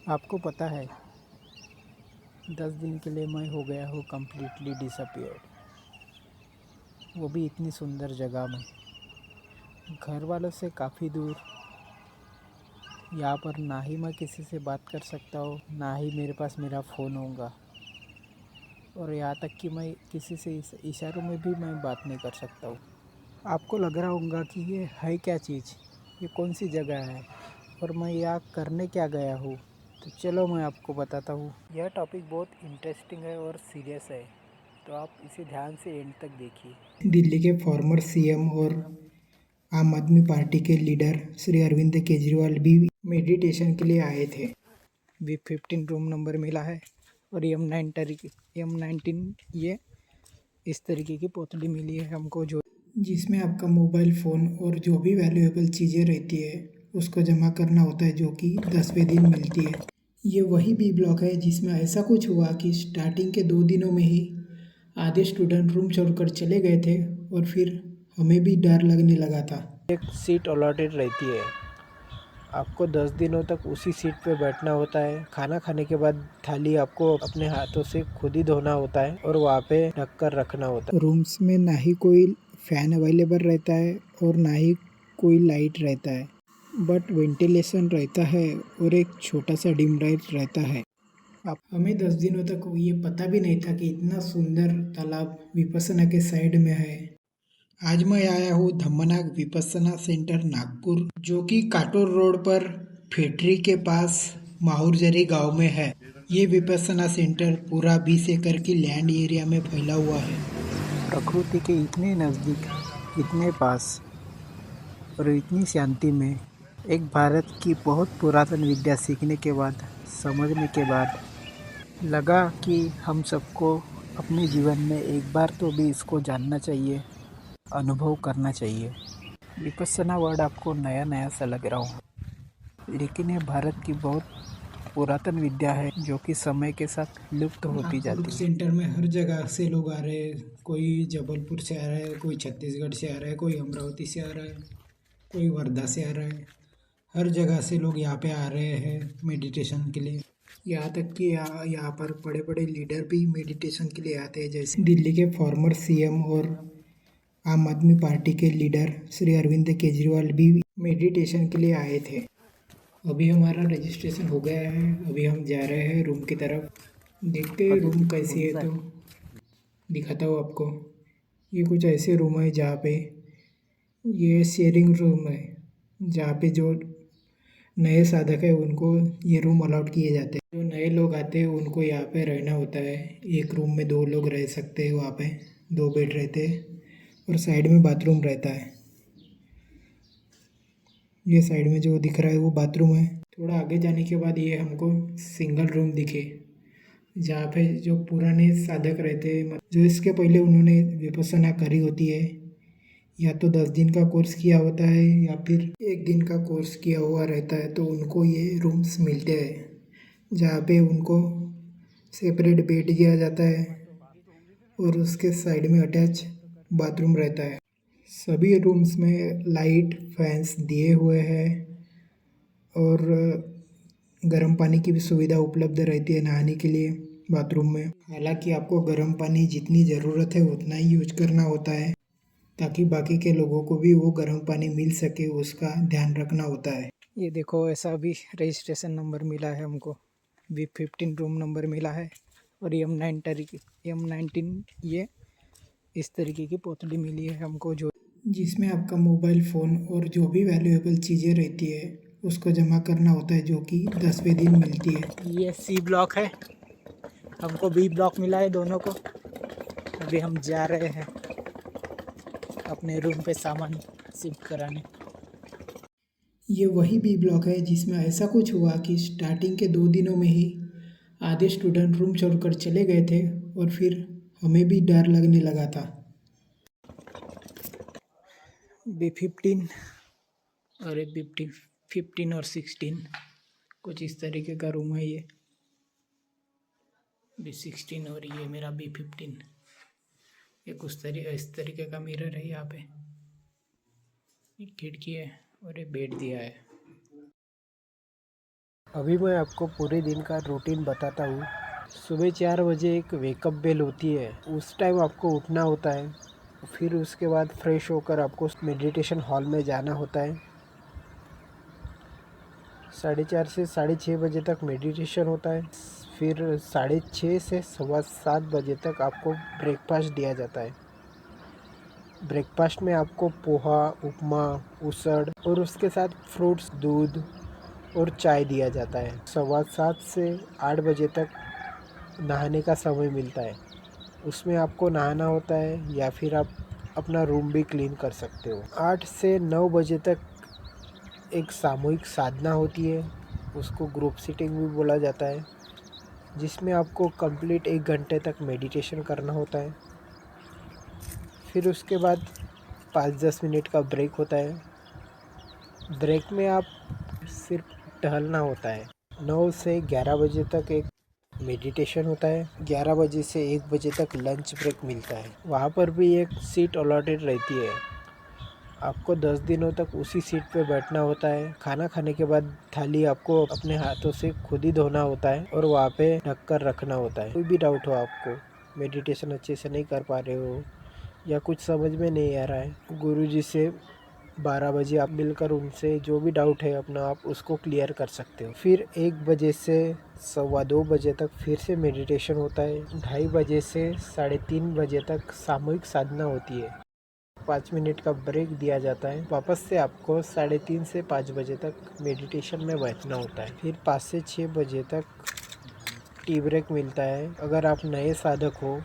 आपको पता है 10 दिन के लिए मैं हो गया हूँ कम्प्लीटली डिसअपियर्ड, वो भी इतनी सुंदर जगह में, घर वालों से काफ़ी दूर। यहाँ पर ना ही मैं किसी से बात कर सकता हूँ, ना ही मेरे पास मेरा फ़ोन होगा, और यहाँ तक कि मैं किसी से इशारों में भी मैं बात नहीं कर सकता हूँ। आपको लग रहा होगा कि ये है क्या चीज़, ये कौन सी जगह है और मैं यहाँ करने क्या गया हूँ। तो चलो मैं आपको बताता हूँ। यह टॉपिक बहुत इंटरेस्टिंग है और सीरियस है, तो आप इसे ध्यान से एंड तक देखिए। दिल्ली के फॉर्मर सीएम और आम आदमी पार्टी के लीडर श्री अरविंद केजरीवाल भी मेडिटेशन के लिए आए थे। V15 रूम नंबर मिला है और M19 ये इस तरीके की पोतली मिली है हमको, जो जिसमें आपका मोबाइल फ़ोन और जो भी वैल्यूएबल चीज़ें रहती है उसको जमा करना होता है, जो कि 10वें दिन मिलती है। ये वही बी ब्लॉक है जिसमें ऐसा कुछ हुआ कि स्टार्टिंग के 2 दिनों में ही आधे स्टूडेंट रूम छोड़कर चले गए थे और फिर हमें भी डर लगने लगा था। एक सीट अलॉटेड रहती है, आपको 10 दिनों तक उसी सीट पे बैठना होता है। खाना खाने के बाद थाली आपको अपने हाथों से खुद ही धोना होता है और वहाँ पे ढक कर रखना होता है। रूम्स में ना ही कोई फैन अवेलेबल रहता है और ना ही कोई लाइट रहता है, बट वेंटिलेशन रहता है और एक छोटा सा डिम लाइट रहता है। अब हमें 10 दिनों तक ये पता भी नहीं था कि इतना सुंदर तालाब विपස්සना के साइड में है। आज मैं आया हूँ धम्मनाग विपස්සना सेंटर नागपुर, जो कि काटोर रोड पर फेटरी के पास माहुरजरी गांव में है। ये विपස්සना सेंटर पूरा 20 एकड़ की लैंड एरिया में फैला हुआ है। प्रकृति के इतने नज़दीक, इतने पास और इतनी शांति में, एक भारत की बहुत पुरातन विद्या सीखने के बाद, समझने के बाद लगा कि हम सबको अपने जीवन में एक बार तो भी इसको जानना चाहिए, अनुभव करना चाहिए। विपस्सना वर्ड आपको नया नया सा लग रहा हो, लेकिन ये भारत की बहुत पुरातन विद्या है जो कि समय के साथ लुप्त होती जाती है। सेंटर में हर जगह से लोग आ रहे हैं, कोई जबलपुर से आ रहा है, कोई छत्तीसगढ़ से आ रहा है, कोई अमरावती से आ रहा है, कोई वर्धा से आ रहा है। हर जगह से लोग यहाँ पे आ रहे हैं मेडिटेशन के लिए। यहाँ तक कि यहाँ पर बड़े बड़े लीडर भी मेडिटेशन के लिए आते हैं, जैसे दिल्ली के फॉर्मर सीएम और आम आदमी पार्टी के लीडर श्री अरविंद केजरीवाल भी मेडिटेशन के लिए आए थे। अभी हमारा रजिस्ट्रेशन हो गया है, अभी हम जा रहे हैं रूम की तरफ। देखते हैं रूम कैसी है, तो दिखाता हूँ आपको। ये कुछ ऐसे रूम है जहाँ पे ये शेयरिंग रूम है, जहाँ पे जो नए साधक है उनको ये रूम अलॉट किए जाते हैं। जो नए लोग आते हैं उनको यहाँ पे रहना होता है। एक रूम में 2 लोग रह सकते हैं, वहाँ पे 2 बेड रहते हैं और साइड में बाथरूम रहता है। ये साइड में जो दिख रहा है वो बाथरूम है। थोड़ा आगे जाने के बाद ये हमको सिंगल रूम दिखे, जहाँ पे जो पुराने साधक रहते हैं, जो इसके पहले उन्होंने विपස්සना करी होती है, या तो 10 दिन का कोर्स किया होता है या फिर 1 दिन का कोर्स किया हुआ रहता है, तो उनको ये रूम्स मिलते हैं जहाँ पे उनको सेपरेट बेड दिया जाता है और उसके साइड में अटैच बाथरूम रहता है। सभी रूम्स में लाइट फैंस दिए हुए हैं और गर्म पानी की भी सुविधा उपलब्ध रहती है नहाने के लिए बाथरूम में। हालांकि आपको गर्म पानी जितनी ज़रूरत है उतना ही यूज करना होता है, ताकि बाकी के लोगों को भी वो गर्म पानी मिल सके, उसका ध्यान रखना होता है। ये देखो, ऐसा भी रजिस्ट्रेशन नंबर मिला है हमको, V15 रूम नंबर मिला है और M19 ये इस तरीके की पोतली मिली है हमको, जो जिसमें आपका मोबाइल फ़ोन और जो भी वैल्यूएबल चीज़ें रहती है उसको जमा करना होता है, जो कि 10वें दिन मिलती है। ये C ब्लॉक है, हमको B ब्लॉक मिला है दोनों को। अभी हम जा रहे हैं अपने रूम पे सामान शिफ्ट कराने। ये वही बी ब्लॉक है जिसमें ऐसा कुछ हुआ कि स्टार्टिंग के 2 दिनों में ही आधे स्टूडेंट रूम छोड़कर चले गए थे और फिर हमें भी डर लगने लगा था। B15 और एक 15 और 16 कुछ इस तरीके का रूम है। ये B16 और ये मेरा B15। एक इस तरीके का मिरर है यहाँ पे, एक खिड़की है और एक बेड दिया है। अभी मैं आपको पूरे दिन का रूटीन बताता हूँ। सुबह 4 बजे एक वेकअप बेल होती है, उस टाइम आपको उठना होता है। फिर उसके बाद फ्रेश होकर आपको मेडिटेशन हॉल में जाना होता है। 4:30 से 6:30 बजे तक मेडिटेशन होता है। फिर 6:30 से 7:15 तक आपको ब्रेकफास्ट दिया जाता है। ब्रेकफास्ट में आपको पोहा, उपमा, उसड़ और उसके साथ फ्रूट्स, दूध और चाय दिया जाता है। 7:15 से 8 बजे तक नहाने का समय मिलता है। उसमें आपको नहाना होता है या फिर आप अपना रूम भी क्लीन कर सकते हो। 8 से 9 बजे तक एक सामूहिक साधना होती है, उसको ग्रुप सिटिंग भी बोला जाता है, जिसमें आपको कंप्लीट 1 घंटे तक मेडिटेशन करना होता है। फिर उसके बाद 5-10 मिनट का ब्रेक होता है। ब्रेक में आप सिर्फ टहलना होता है। 9 से 11 बजे तक एक मेडिटेशन होता है। 11 बजे से 1 बजे तक लंच ब्रेक मिलता है। वहाँ पर भी एक सीट अलॉटेड रहती है। आपको 10 दिनों तक उसी सीट पे बैठना होता है। खाना खाने के बाद थाली आपको अपने हाथों से खुद ही धोना होता है और वहाँ पे ढक कर रखना होता है। कोई भी डाउट हो आपको, मेडिटेशन अच्छे से नहीं कर पा रहे हो या कुछ समझ में नहीं आ रहा है, गुरुजी से 12 बजे आप मिलकर उनसे जो भी डाउट है अपना आप उसको क्लियर कर सकते हो। फिर 1 बजे से 2:15 बजे तक फिर से मेडिटेशन होता है। 2:30 बजे से 3:30 बजे तक सामूहिक साधना होती है। 5 मिनट का ब्रेक दिया जाता है। वापस से आपको 3:30 से 5 बजे तक मेडिटेशन में बैठना होता है। फिर 5 से 6 बजे तक टी ब्रेक मिलता है। अगर आप नए साधक हो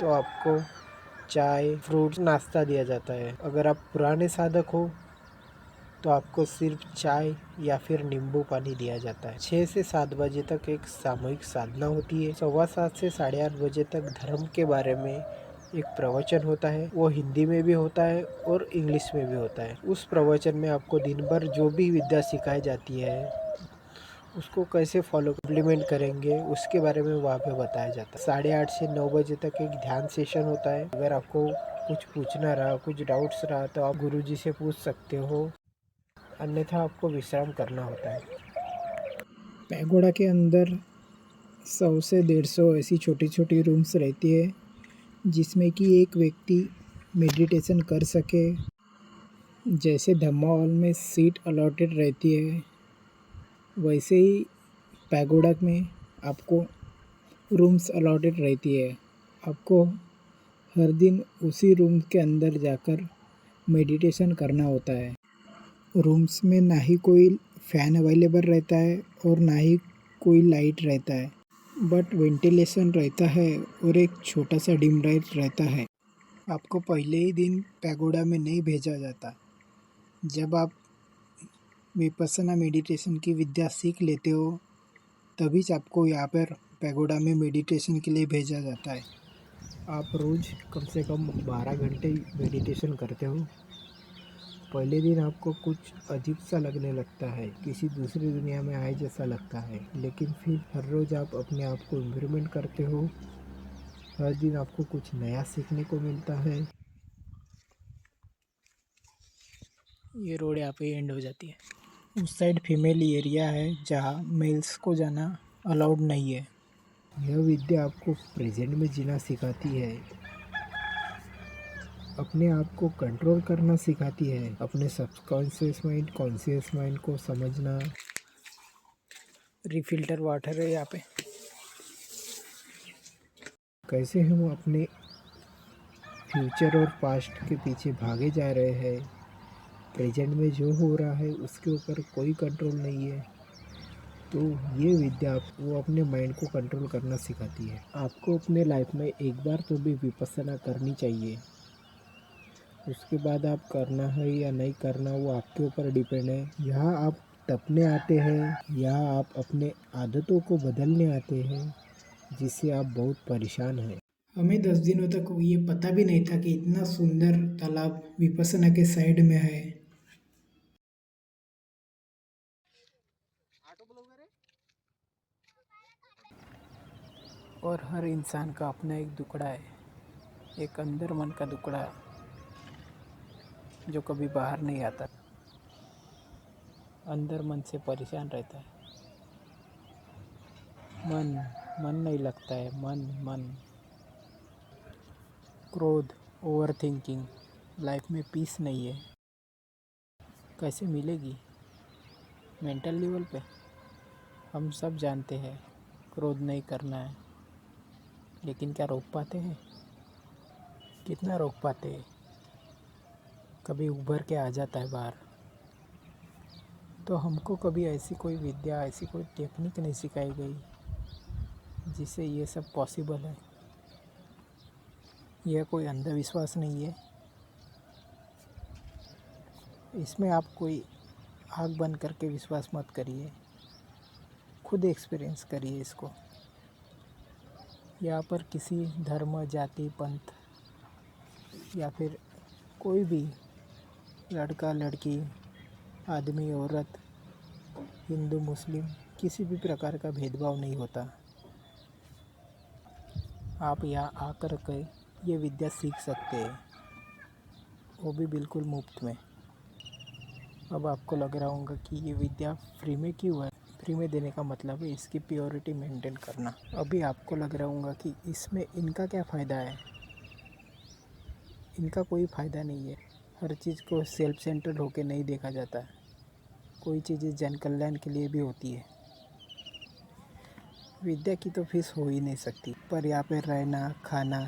तो आपको चाय, फ्रूट्स, नाश्ता दिया जाता है। अगर आप पुराने साधक हो तो आपको सिर्फ चाय या फिर नींबू पानी दिया जाता है। 6 से 7 बजे तक एक सामूहिक साधना होती है। 7:15 से 8:30 बजे तक धर्म के बारे में एक प्रवचन होता है। वो हिंदी में भी होता है और इंग्लिश में भी होता है। उस प्रवचन में आपको दिन भर जो भी विद्या सिखाई जाती है उसको कैसे फॉलो इम्प्लीमेंट करेंगे उसके बारे में वहाँ पे बताया जाता है। 8:30 से 9 बजे तक एक ध्यान सेशन होता है। अगर आपको कुछ पूछना रहा, कुछ डाउट्स रहा तो आप गुरुजी से पूछ सकते हो, अन्यथा आपको विश्राम करना होता है। पैगोडा के अंदर 100 से 150 ऐसी छोटी छोटी रूम्स रहती है जिसमें कि एक व्यक्ति मेडिटेशन कर सके। जैसे धम्मा हॉल में सीट अलॉटेड रहती है, वैसे ही पैगोडा में आपको रूम्स अलॉटेड रहती है। आपको हर दिन उसी रूम के अंदर जाकर मेडिटेशन करना होता है। रूम्स में ना ही कोई फ़ैन अवेलेबल रहता है और ना ही कोई लाइट रहता है, बट वेंटिलेशन रहता है और एक छोटा सा डिम लाइट रहता है। आपको पहले ही दिन पैगोडा में नहीं भेजा जाता। जब आप विपस्सना मेडिटेशन की विद्या सीख लेते हो तभी आपको यहाँ पर पैगोडा में मेडिटेशन के लिए भेजा जाता है। आप रोज़ कम से कम 12 घंटे मेडिटेशन करते हो। पहले दिन आपको कुछ अजीब सा लगने लगता है, किसी दूसरी दुनिया में आए जैसा लगता है, लेकिन फिर हर रोज़ आप अपने आप को इम्प्रूवमेंट करते हो। हर दिन आपको कुछ नया सीखने को मिलता है। ये रोड यहाँ पे एंड हो जाती है। उस साइड फीमेल एरिया है जहाँ मेल्स को जाना अलाउड नहीं है। यह विद्या आपको प्रेजेंट में जीना सिखाती है, अपने आप को कंट्रोल करना सिखाती है, अपने सबकॉन्शियस माइंड, कॉन्शियस माइंड को समझना। रिफिल्टर वाटर है यहाँ पे। कैसे हम अपने फ्यूचर और पास्ट के पीछे भागे जा रहे हैं, प्रेजेंट में जो हो रहा है उसके ऊपर कोई कंट्रोल नहीं है। तो ये विद्या वो अपने माइंड को कंट्रोल करना सिखाती है। आपको अपने लाइफ में एक बार तो भी विपस्सना करनी चाहिए। उसके बाद आप करना है या नहीं करना वो आपके ऊपर डिपेंड है। यहाँ आप टपने आते हैं, यहाँ आप अपने आदतों को बदलने आते हैं, जिससे आप बहुत परेशान हैं। हमें 10 दिनों तक ये पता भी नहीं था कि इतना सुंदर तालाब विपस्सना के साइड में है। और हर इंसान का अपना एक दुकड़ा है, एक अंदर मन का दुकड़ा जो कभी बाहर नहीं आता, अंदर मन से परेशान रहता है। मन मन नहीं लगता है, मन मन। क्रोध, ओवर थिंकिंग, लाइफ में पीस नहीं है। कैसे मिलेगी? मेंटल लेवल पे। हम सब जानते हैं क्रोध नहीं करना है, लेकिन क्या रोक पाते हैं? कितना रोक पाते हैं? कभी उभर के आ जाता है बाहर। तो हमको कभी ऐसी कोई विद्या, ऐसी कोई टेक्निक नहीं सिखाई गई जिससे ये सब पॉसिबल है। यह कोई अंधविश्वास नहीं है। इसमें आप कोई आँख बंद करके विश्वास मत करिए, खुद एक्सपीरियंस करिए इसको। यहाँ पर किसी धर्म, जाति, पंथ या फिर कोई भी लड़का लड़की, आदमी औरत, हिंदू मुस्लिम, किसी भी प्रकार का भेदभाव नहीं होता। आप यहाँ आकर के ये विद्या सीख सकते हैं, वो भी बिल्कुल मुफ्त में। अब आपको लग रहा होगा कि ये विद्या फ्री में क्यों है? फ्री में देने का मतलब है इसकी प्योरिटी मेंटेन करना। अभी आपको लग रहा होगा कि इसमें इनका क्या फ़ायदा है? इनका कोई फ़ायदा नहीं है। हर चीज़ को सेल्फ सेंटर्ड होकर नहीं देखा जाता है। कोई चीज़ें जन कल्याण के लिए भी होती है। विद्या की तो फीस हो ही नहीं सकती, पर यहाँ पे रहना, खाना,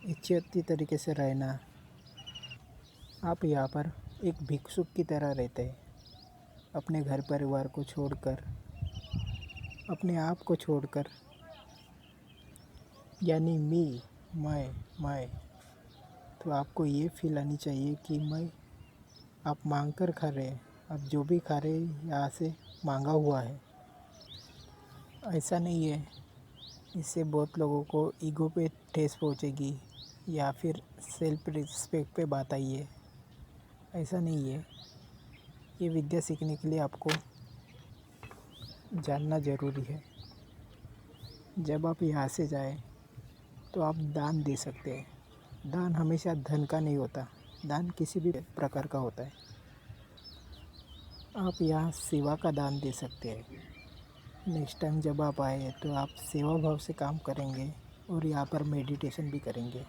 अच्छी तरीके से रहना। आप यहाँ पर एक भिक्षुक की तरह रहते हैं, अपने घर परिवार को छोड़कर, अपने आप को छोड़कर, यानी मैं। तो आपको ये फील आनी चाहिए कि मैं, आप मांग कर खा रहे हैं। आप जो भी खा रहे हैं यहाँ से मांगा हुआ है। ऐसा नहीं है। इससे बहुत लोगों को ईगो पे ठेस पहुँचेगी या फिर सेल्फ रिस्पेक्ट पे बात आई है। ऐसा नहीं है। ये विद्या सीखने के लिए आपको जानना ज़रूरी है। जब आप यहाँ से जाए तो आप दान दे सकते हैं। दान हमेशा धन का नहीं होता, दान किसी भी प्रकार का होता है। आप यहाँ सेवा का दान दे सकते हैं। नेक्स्ट टाइम जब आप आए तो आप सेवा भाव से काम करेंगे और यहाँ पर मेडिटेशन भी करेंगे।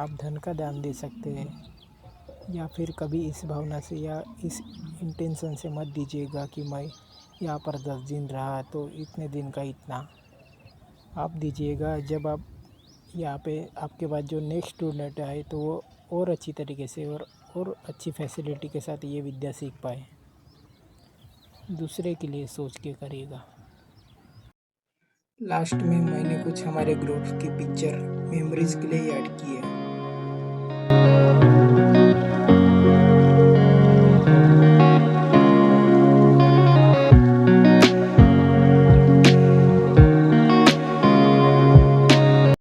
आप धन का दान दे सकते हैं, या फिर कभी इस भावना से या इस इंटेंशन से मत दीजिएगा कि मैं यहाँ पर 10 दिन रहा तो इतने दिन का इतना। आप दीजिएगा जब आप यहाँ पे आपके बाद जो नेक्स्ट स्टूडेंट आए तो वो और अच्छी तरीके से और अच्छी फैसिलिटी के साथ ये विद्या सीख पाए। दूसरे के लिए सोच के करिएगा। लास्ट में मैंने कुछ हमारे ग्रुप की पिक्चर मेमोरीज़ के लिए ऐड की है।